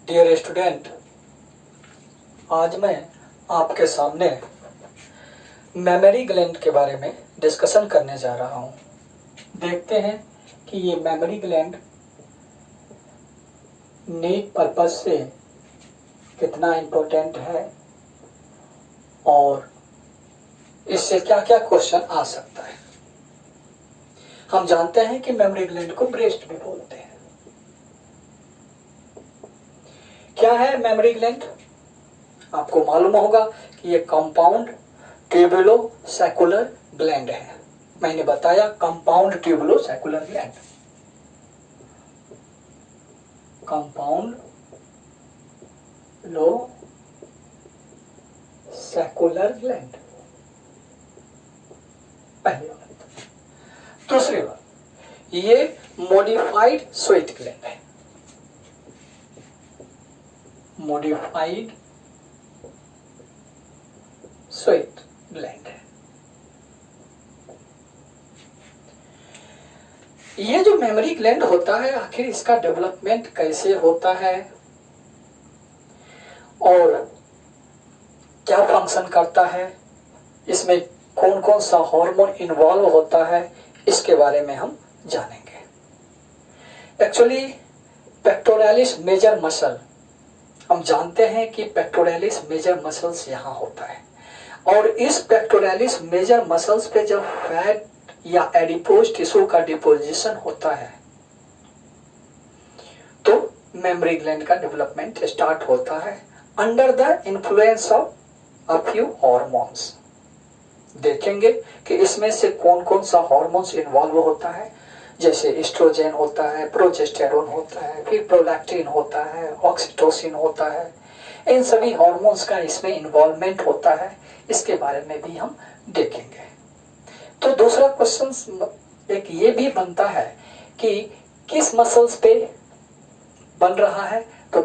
Dear student, आज मैं आपके सामने मेमोरी ग्लैंड के बारे में डिस्कशन करने जा रहा हूँ। देखते हैं कि ये मेमोरी ग्लैंड नीड पर्पस से कितना इम्पोर्टेंट है और इससे क्या क्या क्वेश्चन आ सकता है। हम जानते हैं कि मेमोरी ग्लैंड को ब्रेस्ट भी बोलते हैं। क्या है मेमोरी ग्लैंड? आपको मालूम होगा कि ये कंपाउंड ट्यूबुलो-सैकुलर ग्लैंड है। मैंने बताया कंपाउंड ट्यूबुलो-सैकुलर ग्लैंड, कंपाउंड लो सैकुलर ग्लैंड, पहली बात। दूसरी बात, ये मॉडिफाइड स्वेट ग्लैंड है। मॉडिफाइड स्वेट ग्लैंड है। ये जो मेमोरी ग्लैंड होता है, आखिर इसका डेवलपमेंट कैसे होता है और क्या फंक्शन करता है, इसमें कौन कौन सा हार्मोन इन्वॉल्व होता है, इसके बारे में हम जानेंगे। एक्चुअली पेक्टोरालिस मेजर मसल, हम जानते हैं कि पेक्टोरालिस मेजर मसल्स यहाँ होता है और इस पेक्टोरालिस मेजर मसल्स पे जब फैट या एडिपोज टिश्यू का डिपोजिशन होता है तो मेमोरी ग्लैंड का डेवलपमेंट स्टार्ट होता है under the influence of a few hormones. देखेंगे कि इसमें से कौन कौन सा हार्मोन्स इन्वॉल्व होता है, जैसे एस्ट्रोजन होता है, प्रोजेस्टेरोन होता है, फिर प्रोलैक्टिन होता है, ऑक्सीटोसिन होता है। इन सभी हार्मोन्स का इसमें इन्वॉल्वमेंट होता है, इसके बारे में भी हम देखेंगे। तो दूसरा क्वेश्चन एक ये भी बनता है कि किस मसल्स पे बन रहा है, तो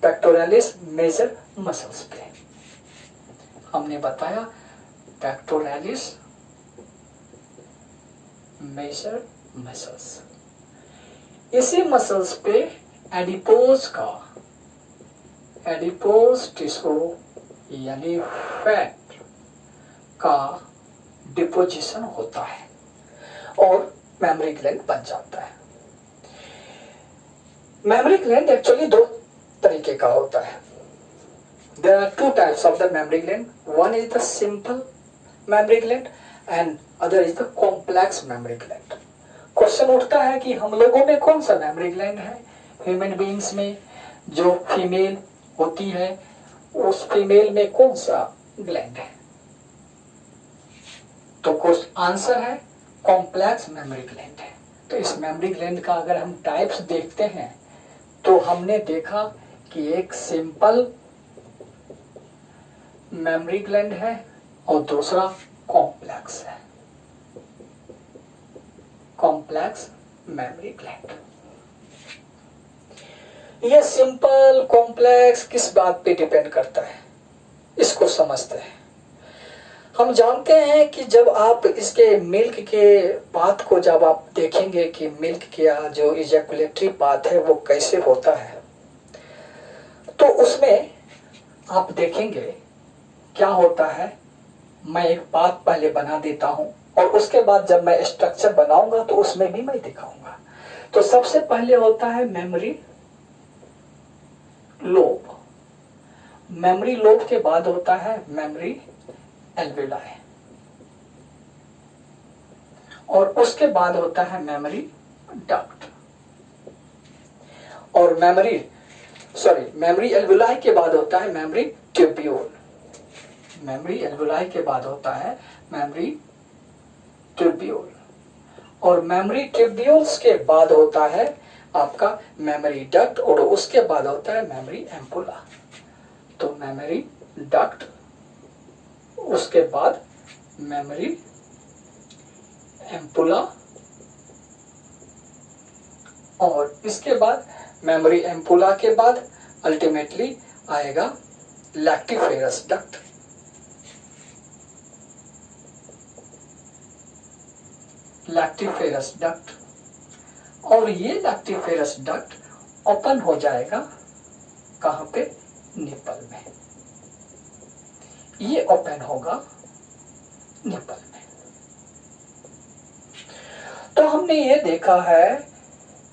पेक्टोरालिस मेजर मसल्स पे। हमने बताया पेक्टोरालिस मेजर मसल्स, इसी मसल्स पे एडिपोज टिश्यू यानी फैट का डिपोजिशन होता है और मेमोरी ग्लैंड बन जाता है। मेमोरी ग्लैंड एक्चुअली दो तरीके का होता है। There are two types of the memory gland. One is the simple memory gland and other is the complex memory gland. Question उठता है कि हम लोगों में कौन सा मेमोरी ग्लैंड है। ह्यूमन बीइंग्स में जो फीमेल होती है, उस फीमेल में कौन सा ग्लैंड है, तो कुछ आंसर है कॉम्प्लेक्स मेमोरी ग्लैंड है। तो इस मेमोरी ग्लैंड का अगर हम टाइप्स देखते हैं तो हमने देखा कि एक सिंपल मेमोरी ग्लैंड है और दूसरा कॉम्प्लेक्स है, कॉम्प्लेक्स मेमोरी ग्लैंड। ये सिंपल कॉम्प्लेक्स किस बात पे डिपेंड करता है, इसको समझते हैं। हम जानते हैं कि जब आप इसके मिल्क के पाथ को जब आप देखेंगे कि मिल्क का जो इजैकुलेटरी पाथ है वो कैसे होता है, तो उसमें आप देखेंगे क्या होता है। मैं एक पाथ पहले बना देता हूं और उसके बाद जब मैं स्ट्रक्चर बनाऊंगा तो उसमें भी मैं दिखाऊंगा। तो सबसे पहले होता है मेमोरी लोब, मेमोरी लोब के बाद होता है मेमोरी एल्वेलाई और उसके बाद होता है मेमोरी डक्ट और मेमोरी एल्वेलाई के बाद होता है मेमोरी ट्यूब्यूल, मेमोरी एल्वेलाई के बाद होता है मेमोरी ट्यूब्यूल और मेमोरी ट्यूब्यूल्स के बाद होता है आपका मेमोरी डक्ट और उसके बाद होता है मेमोरी एम्पुला। तो मेमोरी डक्ट, उसके बाद मेमोरी एम्पुला और इसके बाद मेमोरी एम्पुला के बाद अल्टीमेटली आएगा लैक्टिफेरस डक्ट। लैक्टिफेरस डक्ट और ये लैक्टिफेरस डक्ट ओपन हो जाएगा कहाँ पे, निपल में, ये ओपन होगा निपल में। तो हमने ये देखा है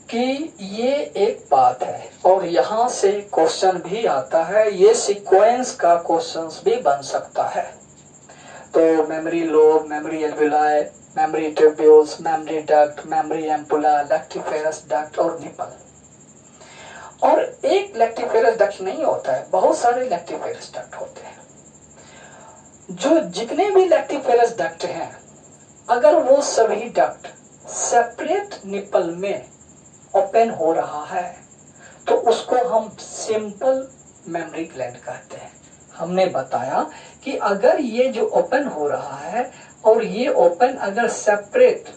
कि ये एक बात है, और यहां से क्वेश्चन भी आता है, ये सीक्वेंस का क्वेश्चंस भी बन सकता है। तो memory lobe, memory alveoli, mammary tubules, memory duct, mammary ampulla, lactiferous duct और निपल। और एक लैक्टिफेरस डक्ट नहीं होता है, बहुत सारे लैक्टिफेरस डक्ट होते हैं। जो जितने भी लैक्टिफेरस डक्ट हैं, अगर वो सभी डक्ट सेपरेट निपल में ओपन हो रहा है तो उसको हम सिंपल मेमोरी ग्लैंड कहते हैं। हमने बताया कि अगर ये जो ओपन हो रहा है और ये ओपन अगर सेपरेट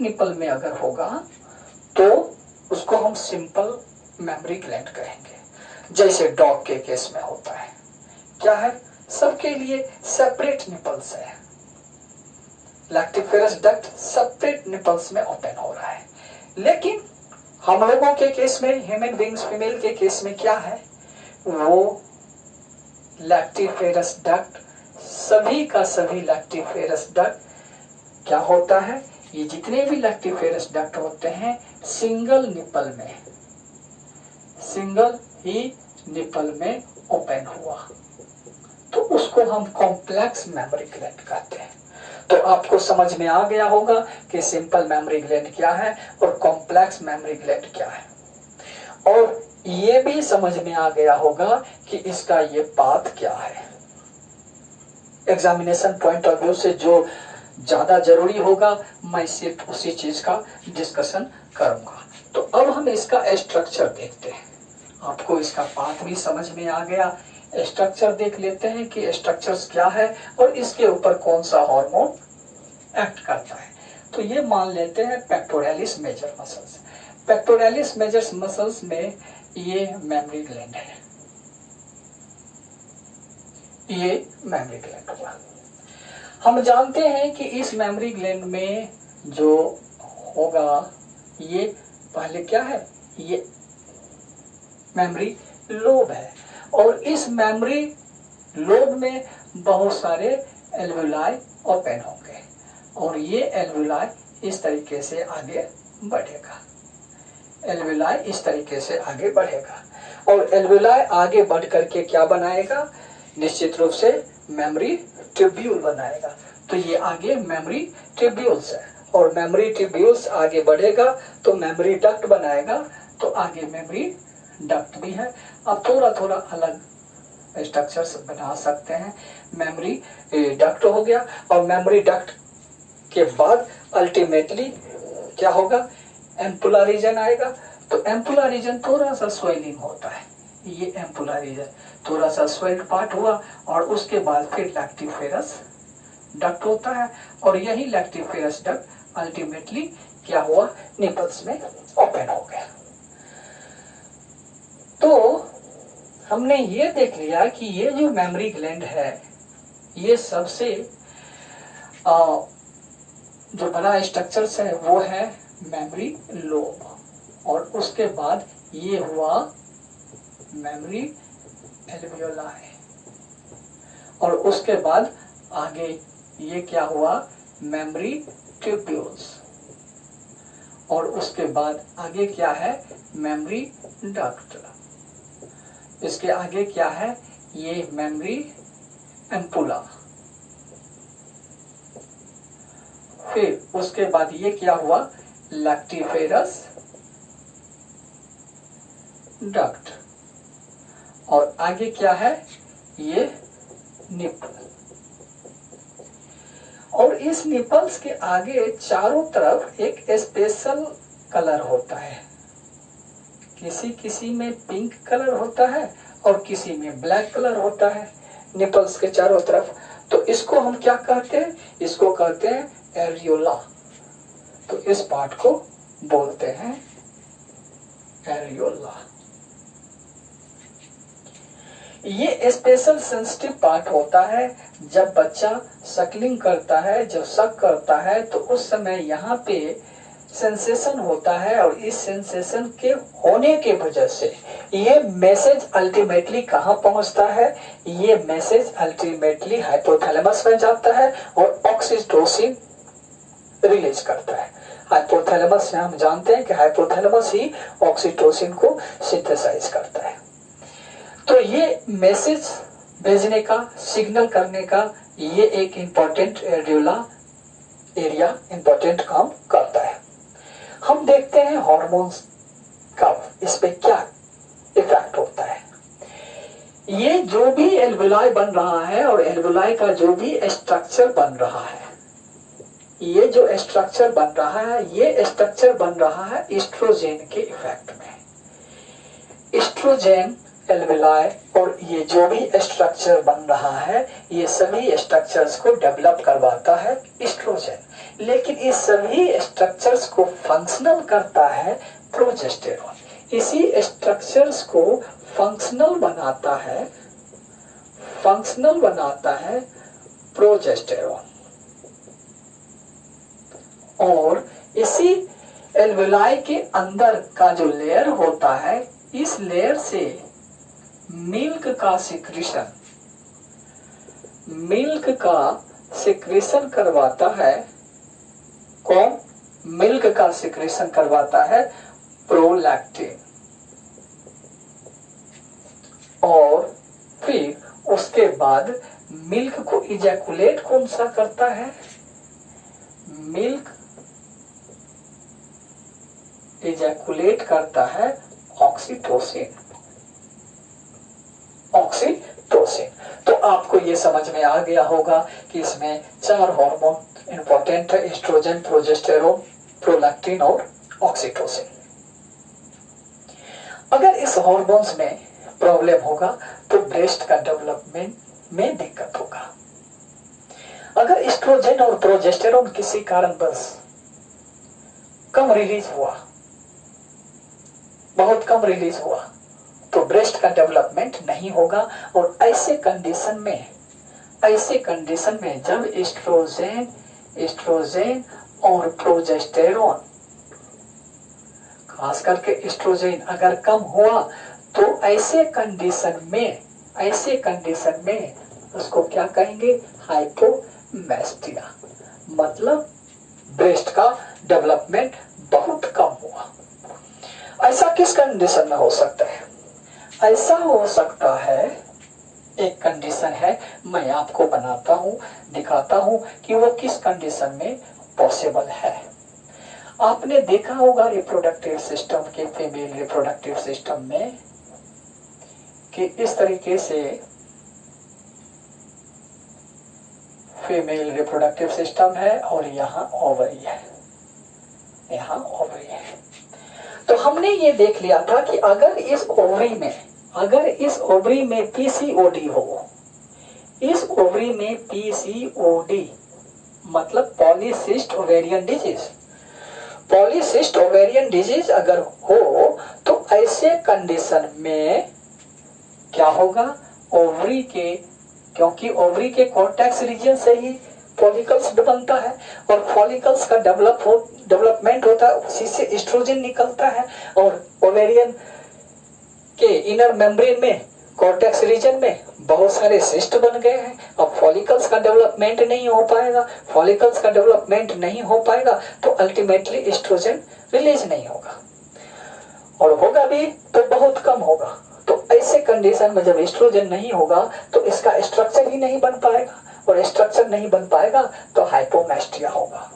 निपल में अगर होगा तो उसको हम सिंपल मेमोरी ग्लैंड कहेंगे। जैसे डॉग के केस में होता है, क्या है, सबके लिए सेपरेट निपल्स है, लैक्टिफेरस डक्ट सेपरेट निपल्स में ओपन हो रहा है। लेकिन हम लोगों के केस में, ह्यूमन बीइंग्स फीमेल के केस में क्या है, वो लैक्टिफेरस डक्ट, सभी का सभी लैक्टिफेरस डक्ट क्या होता है, ये जितने भी लैक्टिफेरस डक्ट होते हैं सिंगल ही निपल में ओपन हुआ, तो उसको हम कॉम्प्लेक्स मेमोरी ग्लैंड कहते हैं। तो आपको समझ में आ गया होगा कि सिंपल मेमोरी ग्लैंड क्या है और कॉम्प्लेक्स मेमोरी ग्लैंड क्या है, और ये भी समझ में आ गया होगा कि इसका ये पाथ क्या है। एग्जामिनेशन पॉइंट ऑफ व्यू से जो ज्यादा जरूरी होगा मैं सिर्फ उसी चीज का डिस्कशन करूंगा। तो अब हम इसका स्ट्रक्चर देखते हैं। आपको इसका पाथ भी समझ में आ गया, स्ट्रक्चर देख लेते हैं कि स्ट्रक्चर्स क्या है और इसके ऊपर कौन सा हार्मोन एक्ट करता है। तो ये मान लेते हैं pectoralis major muscles. Pectoralis major muscles में ये मेमोरी ग्लैंड है, ये मेमोरी ग्लैंड हुआ। हम जानते हैं कि इस मेमोरी ग्लैंड में जो होगा, ये पहले क्या है, ये मेमोरी लोब है, और इस मेमोरी लोब में बहुत सारे एल्वियोलाई ओपन होंगे, और ये एल्वियोलाई इस तरीके से आगे बढ़ेगा, एल्वियोलाई इस तरीके से आगे बढ़ेगा, और एल्वियोलाई आगे बढ़ करके क्या बनाएगा, निश्चित रूप से मेमोरी ट्यूब्यूल बनाएगा। तो ये आगे मेमोरी ट्यूब्यूल्स है, और मेमोरी ट्यूब्यूल्स आगे बढ़ेगा तो मेमोरी डक्ट बनाएगा, तो आगे मेमोरी डक्ट भी है। अब थोड़ा थोड़ा अलग स्ट्रक्चर्स बना सकते हैं। मेमोरी डक्ट हो गया, और मेमोरी डक्ट के बाद अल्टीमेटली क्या होगा, एम्पुला रीजन आएगा। तो एम्पुला रीजन थोड़ा सा स्वेलिंग होता है, ये एम्पुला रीजन थोड़ा सा स्वेल्ड पार्ट हुआ, और उसके बाद फिर लैक्टिफेरस डक्ट होता है, और यही लैक्टिफेरस डक्ट अल्टीमेटली क्या हुआ, निपल्स में ओपन हो गया। तो हमने ये देख लिया कि ये जो मेमोरी ग्लैंड है, ये सबसे जो बड़ा स्ट्रक्चर्स है वो है मेमोरी लोब, और उसके बाद ये हुआ मेमोरी एल्वियोलाई, और उसके बाद आगे ये क्या हुआ, मेमोरी ट्यूब्यूल्स, और उसके बाद आगे क्या है, मेमोरी डक्ट, इसके आगे क्या है, ये मेमोरी एम्पुला, फिर उसके बाद ये क्या हुआ, लैक्टिफेरस डक्ट, और आगे क्या है, ये निपल, और इस निपल्स के आगे चारों तरफ एक स्पेशल कलर होता है, किसी किसी में पिंक कलर होता है और किसी में ब्लैक कलर होता है निपल्स के चारों तरफ। तो इसको हम क्या कहते हैं, इसको कहते हैं एरियोला। तो इस पार्ट को बोलते हैं एरियोला। ये स्पेशल सेंसिटिव पार्ट होता है, जब बच्चा सकलिंग करता है, जब सक करता है, तो उस समय यहाँ पे सेंसेशन होता है और इस सेंसेशन के होने के वजह से ये मैसेज अल्टीमेटली कहाँ पहुंचता है? ये मैसेज अल्टीमेटली हाइपोथैलेमस में जाता है और ऑक्सीटोसिन रिलीज करता है। हाइपोथैलेमस से हम जानते हैं कि हाइपोथैलेमस ही ऑक्सीटोसिन को सिंथेसाइज करता है। तो ये मैसेज भेजने का, सिग्नल करने का ये एक इंपॉर्टेंट एरिया इंपॉर्टेंट काम करता है। हम देखते हैं हार्मोन्स का इस पे क्या इफेक्ट होता है। ये जो भी एल्वुलाई बन रहा है और एल्वुलाई का जो भी स्ट्रक्चर बन रहा है, ये जो स्ट्रक्चर बन रहा है, ये स्ट्रक्चर बन रहा है एस्ट्रोजन के इफेक्ट में। एस्ट्रोजन एल्वुलाई और ये जो भी स्ट्रक्चर बन रहा है, ये सभी स्ट्रक्चर्स को डेवलप करवाता है एस्ट्रोजन। लेकिन इस सभी स्ट्रक्चर्स को फंक्शनल करता है प्रोजेस्टेरॉन। इसी स्ट्रक्चर्स को फंक्शनल बनाता है प्रोजेस्टेरॉन। और इसी एल्वुलाई के अंदर का जो लेयर होता है, इस लेयर से मिल्क का सिक्रेशन करवाता है। कौन? मिल्क का सिक्रेशन करवाता है प्रोलैक्टिन। और फिर उसके बाद मिल्क को इजैकुलेट कौन सा करता है? मिल्क इजैकुलेट करता है ऑक्सीटोसिन। तो आपको ये समझ में आ गया होगा कि इसमें 4 हार्मोन इंपॉर्टेंट है: एस्ट्रोजन, प्रोजेस्टेरोन, प्रोलैक्टिन और ऑक्सीटोसिन। अगर इस हार्मोन्स में प्रॉब्लम होगा तो ब्रेस्ट का डेवलपमेंट में दिक्कत होगा। अगर एस्ट्रोजन और प्रोजेस्टेरोन किसी कारणवश कम रिलीज हुआ, बहुत कम रिलीज हुआ, तो ब्रेस्ट का डेवलपमेंट नहीं होगा। और ऐसे कंडीशन में जब एस्ट्रोजन और प्रोजेस्टेरोन, खास करके एस्ट्रोजन अगर कम हुआ, तो ऐसे कंडीशन में उसको क्या कहेंगे? हाइपोमेस्टिया। मतलब ब्रेस्ट का डेवलपमेंट बहुत कम हुआ। ऐसा किस कंडीशन में हो सकता है? ऐसा हो सकता है, एक कंडीशन है, मैं आपको बनाता हूं, दिखाता हूं कि वो किस कंडीशन में पॉसिबल है। आपने देखा होगा रिप्रोडक्टिव सिस्टम के, फीमेल रिप्रोडक्टिव सिस्टम में, कि इस तरीके से फीमेल रिप्रोडक्टिव सिस्टम है और यहाँ ओवरी है, तो हमने ये देख लिया था कि अगर इस ओवरी में पीसीओडी हो, इस ओवरी में पीसीओडी मतलब पॉलीसिस्ट ओवेरियन डिजीज अगर हो, तो ऐसे कंडीशन में क्या होगा? ओवरी के, क्योंकि ओवरी के कॉर्टेक्स रीजन से ही फॉलिकल्स बनता है और फॉलिकल्स का डेवलपमेंट होता है, उसी से एस्ट्रोजन निकलता है। और ओवेरियन के इनर मेम्ब्रेन में, कॉर्टेक्स रीजन में बहुत सारे सिस्ट बन गए हैं। अब फॉलिकल्स का डेवलपमेंट नहीं हो पाएगा, तो अल्टीमेटली एस्ट्रोजन रिलीज नहीं होगा, और होगा भी तो बहुत कम होगा। तो ऐसे कंडीशन में जब एस्ट्रोजन नहीं होगा तो इसका स्ट्रक्चर ही नहीं बन पाएगा, और स्ट्रक्चर नहीं बन पाएगा तो हाइपोमेस्टिया होगा।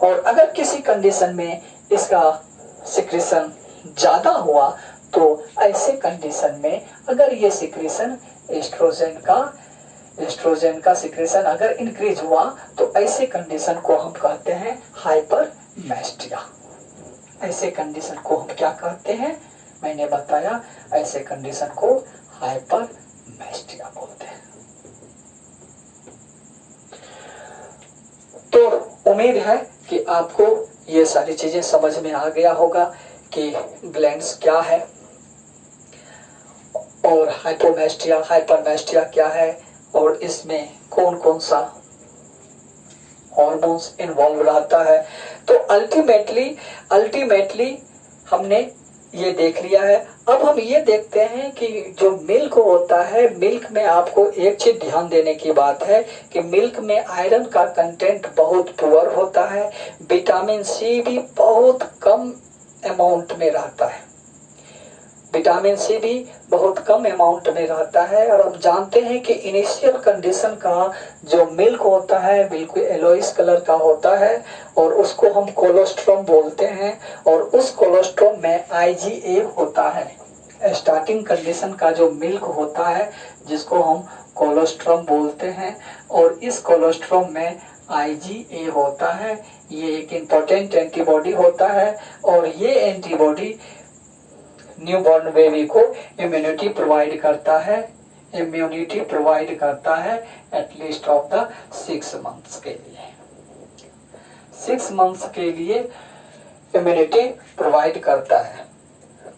और अगर किसी कंडीशन में इसका सिक्रेशन ज्यादा हुआ, तो ऐसे कंडीशन में अगर ये सिक्रेशन एस्ट्रोजन का सिक्रेशन अगर इंक्रीज हुआ, तो ऐसे कंडीशन को हम कहते हैं हाइपरमेस्टिया। ऐसे कंडीशन को हम क्या कहते हैं? मैंने बताया, ऐसे कंडीशन को हाइपरमेस्टिया बोलते हैं। तो उम्मीद है कि आपको ये सारी चीजें समझ में आ गया होगा कि ग्लैंड्स क्या है और हाइपरमेस्टिया क्या है, और इसमें कौन कौन सा हॉर्मोन्स इन्वॉल्व रहता है। तो अल्टीमेटली हमने ये देख लिया है। अब हम ये देखते हैं कि जो मिल्क होता है, मिल्क में आपको एक चीज ध्यान देने की बात है कि मिल्क में आयरन का कंटेंट बहुत पुअर होता है, विटामिन सी भी बहुत कम अमाउंट में रहता है, विटामिन सी भी बहुत कम अमाउंट में रहता है। और हम जानते हैं कि इनिशियल कंडीशन का जो मिल्क होता है बिल्कुल येलोइश कलर का होता है और उसको हम कोलोस्ट्रम बोलते हैं, और उस कोलोस्ट्रम में IgA होता है। स्टार्टिंग कंडीशन का जो मिल्क होता है जिसको हम कोलोस्ट्रम बोलते हैं, और इस कोलोस्ट्रम में IgA होता है। ये एक इम्पोर्टेंट एंटीबॉडी होता है, और ये एंटीबॉडी न्यूबॉर्न बेबी को इम्यूनिटी प्रोवाइड करता है एटलीस्ट ऑफ द 6 मंथ्स के लिए। 6 मंथ्स के लिए इम्यूनिटी प्रोवाइड करता है।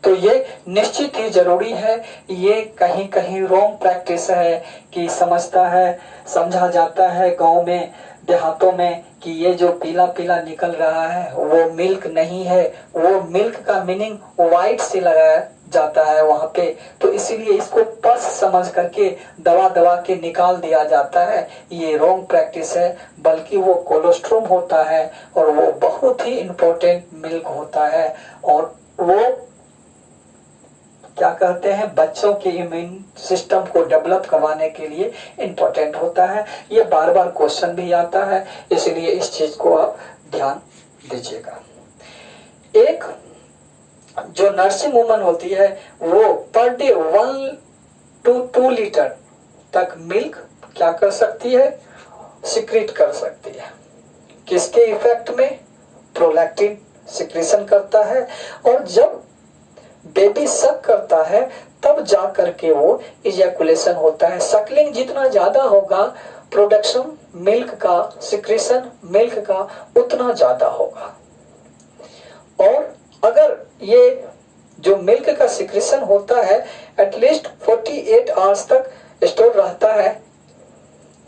तो ये निश्चित ही जरूरी है। ये कहीं कहीं रॉन्ग प्रैक्टिस है कि समझा जाता है गांव में देहातों में कि ये जो पीला पीला निकल रहा है वो मिल्क नहीं है। वो मिल्क का मीनिंग व्हाइट से लगाया जाता है वहां पे, तो इसीलिए इसको पस समझ करके दबा के निकाल दिया जाता है। ये रॉन्ग प्रैक्टिस है, बल्कि वो कोलोस्ट्रम होता है और वो बहुत ही इम्पोर्टेंट मिल्क होता है, और वो क्या कहते हैं बच्चों के इम्यून सिस्टम को डेवलप करवाने के लिए इम्पोर्टेंट होता है। ये बार बार क्वेश्चन भी आता है, इसलिए इस चीज को आप ध्यान दीजिएगा। एक जो नर्सिंग वुमन होती है वो पर डे 1 to 2 लीटर तक मिल्क क्या कर सकती है, सिक्रीट कर सकती है। किसके इफेक्ट में, प्रोलैक्टिन सिक्रीशन करता है, और जब बेबी सक करता है तब जा करके वो इजैकुलेशन होता है। सकलिंग जितना ज्यादा होगा, प्रोडक्शन मिल्क का, सिक्रीशन मिल्क का उतना ज्यादा होगा। और अगर ये जो मिल्क का सिक्रीशन होता है एटलीस्ट 48 आवर्स तक स्टोर रहता है,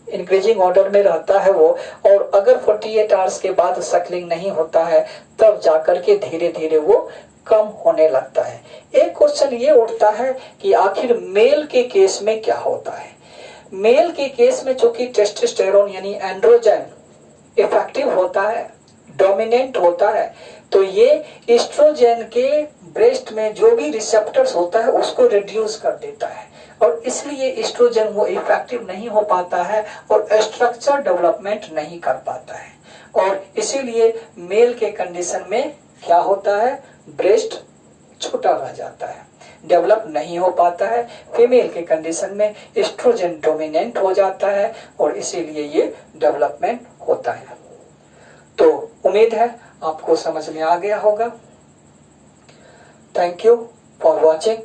इंक्रीजिंग ऑर्डर में रहता है वो, और अगर 48 आवर्स के बाद सकलिंग नहीं होता है तब जाकर के धीरे धीरे वो कम होने लगता है। एक क्वेश्चन ये उठता है कि आखिर मेल के केस में क्या होता है। मेल के केस में चूंकि टेस्टोस्टेरोन यानी एंड्रोजन इफेक्टिव होता है, डोमिनेंट होता है, तो ये एस्ट्रोजन के ब्रेस्ट में जो भी रिसेप्टर्स होता है उसको रिड्यूस कर देता है, और इसलिए एस्ट्रोजन वो इफेक्टिव नहीं हो पाता है और स्ट्रक्चर डेवलपमेंट नहीं कर पाता है, और इसीलिए मेल के कंडीशन में क्या होता है, ब्रेस्ट छोटा रह जाता है, डेवलप नहीं हो पाता है। फीमेल के कंडीशन में एस्ट्रोजन डोमिनेंट हो जाता है और इसीलिए ये डेवलपमेंट होता है। तो उम्मीद है आपको समझ में आ गया होगा। Thank you for watching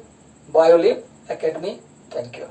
Biolip Academy. Thank you.